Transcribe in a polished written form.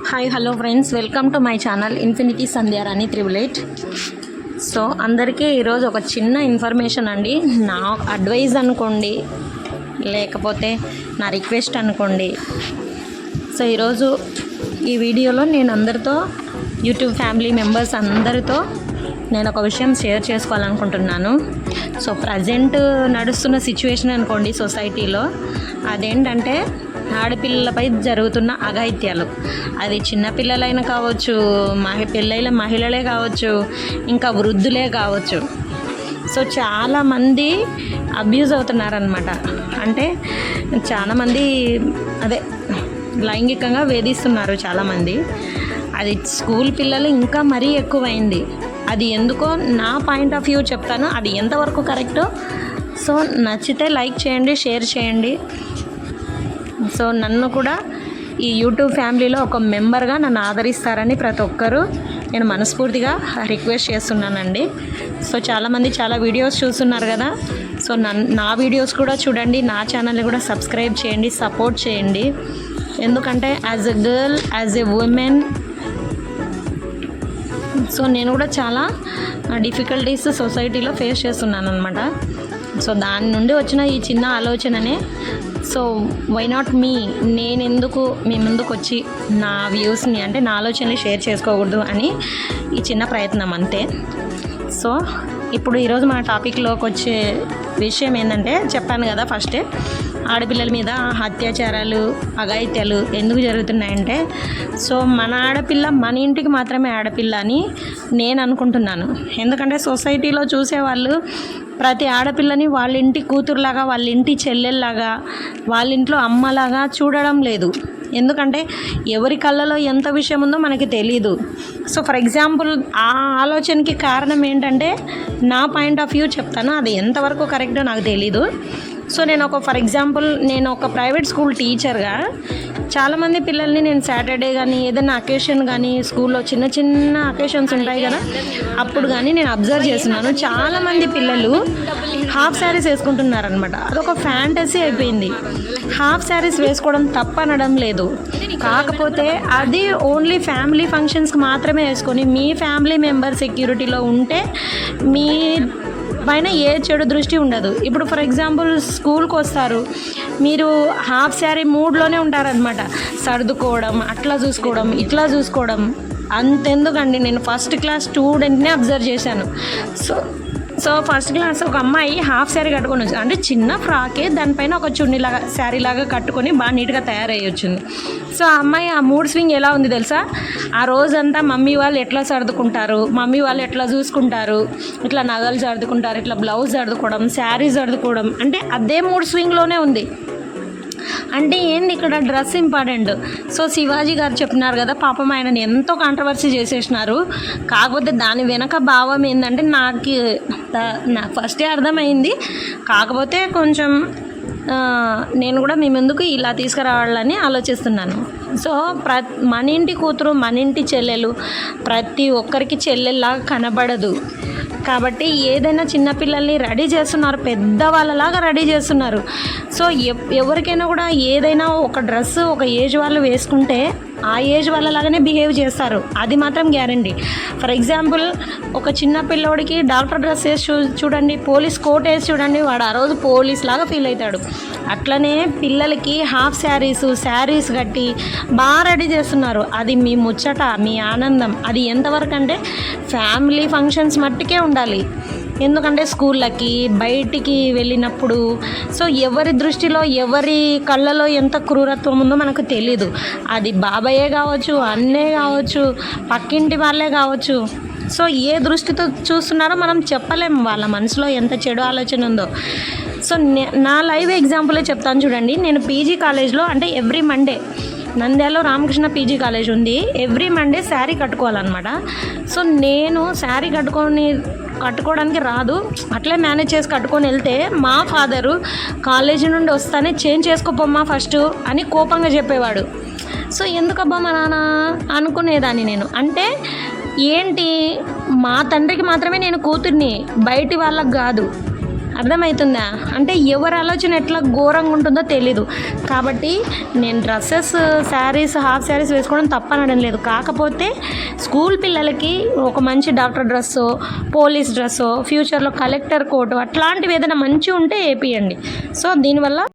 Hi hello friends, welcome to my channel infinity Sandhyarani 888. So అందరికీ ఈరోజు ఒక చిన్న ఇన్ఫర్మేషన్ అండి. నా అడ్వైజ్ అనుకోండి, లేకపోతే నా రిక్వెస్ట్ అనుకోండి. సో ఈరోజు ఈ వీడియోలో నేను అందరితో, యూట్యూబ్ ఫ్యామిలీ మెంబర్స్ అందరితో నేను ఒక విషయం షేర్ చేసుకోవాలనుకుంటున్నాను. సో ప్రజెంట్ నడుస్తున్న సిచ్యువేషన్ అనుకోండి సొసైటీలో, అదేంటంటే ఆడపిల్లలపై జరుగుతున్న అఘాయిత్యాలు. అది చిన్నపిల్లలైనా కావచ్చు, పెళ్ళైన మహిళలే కావచ్చు, ఇంకా వృద్ధులే కావచ్చు. సో చాలామంది అబ్యూజ్ అవుతున్నారనమాట. అంటే చాలామంది లైంగికంగా వేధిస్తున్నారు చాలామంది. అది స్కూల్ పిల్లలు ఇంకా మరీ ఎక్కువైంది. అది ఎందుకో నా పాయింట్ ఆఫ్ వ్యూ చెప్తాను, అది ఎంతవరకు కరెక్టో. సో నచ్చితే లైక్ చేయండి, షేర్ చేయండి. సో నన్ను కూడా ఈ యూట్యూబ్ ఫ్యామిలీలో ఒక మెంబర్గా నన్ను ఆదరిస్తారని ప్రతి ఒక్కరూ నేను మనస్ఫూర్తిగా రిక్వెస్ట్ చేస్తున్నానండి. సో చాలామంది చాలా వీడియోస్ చూస్తున్నారు కదా. సో నా వీడియోస్ కూడా చూడండి, నా ఛానల్ని కూడా సబ్స్క్రైబ్ చేయండి, సపోర్ట్ చేయండి. ఎందుకంటే as a girl, as a women, so నేను కూడా చాలా డిఫికల్టీస్ సొసైటీలో ఫేస్ చేస్తున్నాను అనమాట. సో దాని నుండి వచ్చిన ఈ చిన్న ఆలోచననే, సో వై నాట్ మీ, నేను ఎందుకు మీ ముందుకు వచ్చి నా వ్యూస్ని, అంటే నా ఆలోచనని షేర్ చేసుకోకూడదు అని ఈ చిన్న ప్రయత్నం అంతే. సో ఇప్పుడు ఈరోజు మన టాపిక్లోకి వచ్చే విషయం ఏంటంటే, చెప్పాను కదా ఫస్టే, ఆడపిల్లల మీద అత్యాచారాలు, అఘాయిత్యాలు ఎందుకు జరుగుతున్నాయంటే, సో మన ఆడపిల్ల మన ఇంటికి మాత్రమే ఆడపిల్ల అని నేను అనుకుంటున్నాను. ఎందుకంటే సొసైటీలో చూసేవాళ్ళు ప్రతి ఆడపిల్లని వాళ్ళ ఇంటి కూతురులాగా, వాళ్ళ ఇంటి చెల్లెల్లాగా, వాళ్ళ ఇంట్లో అమ్మలాగా చూడడం లేదు. ఎందుకంటే ఎవరి కళ్ళలో ఎంత విషయం ఉందో మనకి తెలీదు. సో ఫర్ ఎగ్జాంపుల్ ఆ ఆలోచనకి కారణం ఏంటంటే, నా పాయింట్ ఆఫ్ వ్యూ చెప్తాను, అది ఎంతవరకు కరెక్టో నాకు తెలీదు. సో ఫర్ ఎగ్జాంపుల్ నేను ఒక ప్రైవేట్ స్కూల్ టీచర్గా చాలామంది పిల్లల్ని నేను సాటర్డే కానీ ఏదైనా అకేషన్ కానీ, స్కూల్లో చిన్న చిన్న అకేషన్స్ ఉంటాయి కదా, అప్పుడు కానీ నేను అబ్జర్వ్ చేస్తున్నాను. చాలామంది పిల్లలు హాఫ్ శారీస్ వేసుకుంటున్నారనమాట. అదొక ఫ్యాంటసీ అయిపోయింది. హాఫ్ శారీస్ వేసుకోవడం తప్పనడం లేదు, కాకపోతే అది ఓన్లీ ఫ్యామిలీ ఫంక్షన్స్కి మాత్రమే వేసుకొని మీ ఫ్యామిలీ మెంబర్ సెక్యూరిటీలో ఉంటే మీ పైన ఏ చెడు దృష్టి ఉండదు. ఇప్పుడు ఫర్ ఎగ్జాంపుల్ స్కూల్కి వస్తారు, మీరు హాఫ్ శారీ మూడ్లోనే ఉంటారనమాట. సర్దుకోవడం, అట్లా చూసుకోవడం, ఇట్లా చూసుకోవడం. అంతెందుకండి, నేను ఫస్ట్ క్లాస్ స్టూడెంట్నే అబ్జర్వ్ చేశాను. సో ఫస్ట్ క్లాస్ ఒక అమ్మాయి హాఫ్ శారీ కట్టుకొని వచ్చింది. అంటే చిన్న ఫ్రాకే, దానిపైన ఒక చున్నీలాగా శారీలాగా కట్టుకొని బాగా నీట్గా తయారయ్యి వచ్చింది. సో ఆ అమ్మాయి ఆ మూడ్ స్వింగ్ ఎలా ఉంది తెలుసా? ఆ రోజంతా మమ్మీ వాళ్ళు ఎట్లా సర్దుకుంటారు, మమ్మీ వాళ్ళు ఎట్లా చూసుకుంటారు, ఇట్లా నగలు సర్దుకుంటారు, ఇట్లా బ్లౌజ్ సర్దుకోవడం, శారీ సర్దుకోవడం, అంటే అదే మూడ్ స్వింగ్లోనే ఉంది. అంటే ఏంది ఇక్కడ డ్రెస్ ఇంపార్టెంట్. సో శివాజీ గారు చెప్పినారు కదా, పాపం ఆయనని ఎంతో కాంట్రవర్సీ చేసేసినారు. కాకపోతే దాని వెనక భావం ఏంటంటే నాకు ఫస్టే అర్థమైంది. కాకపోతే కొంచెం నేను కూడా మీ ముందుకు ఇలా తీసుకురావాలని ఆలోచిస్తున్నాను. సో మన ఇంటి కూతురు, మన ఇంటి చెల్లెలు ప్రతి ఒక్కరికి చెల్లెల్లాగా కనబడదు. కాబట్టి ఏదైనా చిన్నపిల్లల్ని రెడీ చేస్తున్నారు, పెద్దవాళ్ళలాగా రెడీ చేస్తున్నారు. సో ఎవరికైనా కూడా ఏదైనా ఒక డ్రెస్ ఒక ఏజ్ వాళ్ళు వేసుకుంటే ఆ ఏజ్ వాళ్ళలాగానే బిహేవ్ చేస్తారు, అది మాత్రం గ్యారంటీ. ఫర్ ఎగ్జాంపుల్ ఒక చిన్న పిల్లోడికి డాక్టర్ డ్రెస్ వేసి చూడండి, పోలీస్ కోట్ వేసి చూడండి, వాడు ఆ రోజు పోలీస్ లాగా ఫీల్ అవుతాడు. అట్లనే పిల్లలకి హాఫ్ శారీస్ కట్టి బాగా రెడీ చేస్తున్నారు. అది మీ ముచ్చట, మీ ఆనందం. అది ఎంతవరకు అంటే ఫ్యామిలీ ఫంక్షన్స్ మట్టుకే ఉండాలి. ఎందుకంటే స్కూళ్ళకి బయటికి వెళ్ళినప్పుడు సో ఎవరి దృష్టిలో, ఎవరి కళ్ళలో ఎంత క్రూరత్వం ఉందో మనకు తెలీదు. అది బాబాయే కావచ్చు, అన్నే కావచ్చు, పక్కింటి వాళ్ళే కావచ్చు. సో ఏ దృష్టితో చూస్తున్నారో మనం చెప్పలేము, వాళ్ళ మనసులో ఎంత చెడు ఆలోచన ఉందో. సో నా లైవ్ ఎగ్జాంపులే చెప్తాను చూడండి. నేను పీజీ కాలేజ్లో, అంటే ఎవ్రీ మండే నంద్యాలలో రామకృష్ణ పీజీ కాలేజ్ ఉంది, ఎవ్రీ మండే శారీ కట్టుకోవాలన్నమాట. సో నేను శారీ కట్టుకోవడానికి రాదు, అట్లే మేనేజ్ చేసి కట్టుకొని వెళ్తే మా ఫాదరు కాలేజీ నుండి వస్తానే చేంజ్ చేసుకోపోమ్మా ఫస్ట్ అని కోపంగా చెప్పేవాడు. సో ఎందుకబ్బా మా నాన్న అనుకునేదాన్ని నేను. అంటే ఏంటి, మా తండ్రికి మాత్రమే నేను కూతుర్ని, బయటి వాళ్ళకి కాదు. అర్థమవుతుందా? అంటే ఎవరి ఆలోచన ఎట్లా ఘోరంగా ఉంటుందో తెలీదు. కాబట్టి నేను డ్రెస్సెస్, శారీస్, హాఫ్ శారీస్ వేసుకోవడం తప్పనడం లేదు. కాకపోతే స్కూల్ పిల్లలకి ఒక మంచి డాక్టర్ డ్రెస్సో, పోలీస్ డ్రెస్సో, ఫ్యూచర్లో కలెక్టర్ కోటు అట్లాంటివి ఏదైనా మంచిగా ఉంటే వేపియండి. సో దీనివల్ల